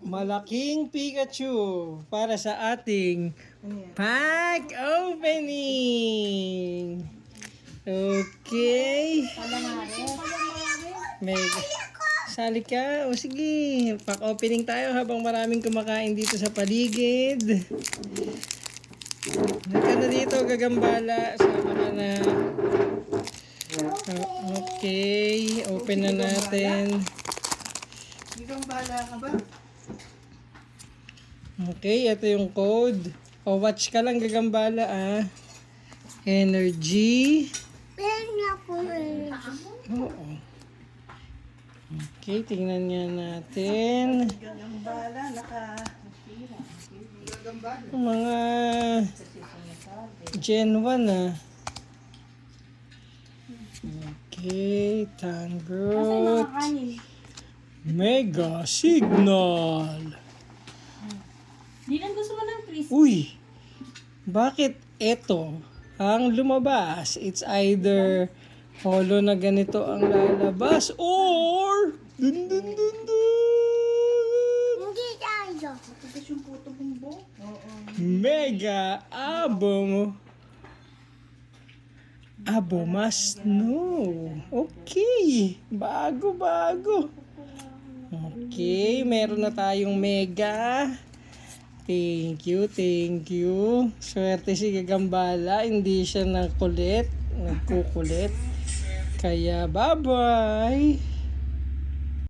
malaking Pikachu para sa ating pack opening. Okay. May sali ka? O sige, pack opening tayo habang maraming kumakain dito sa paligid. Naka na dito, gagambala. Sama ka na. Okay, open na natin. Gagambala ka ba? Okay, ito yung code. O, watch ka lang, gagambala Energy. Oo. Okay, tingnan nga natin. Gagambala, Gagambala. Mga Gen 1 Okay, Tangrowth. Mega Signal. Di lang gusto mo ng Chris. Uy, bakit ito ang lumabas? It's either holo na ganito ang lalabas or dun dun dun dun Matigas yung puto bumbo. Oo. Mega Abomas no. Okay, bago. Okay, meron na tayong mega. Thank you. Swerte si Gagambala, hindi siya nagkukulit. Kaya bye-bye.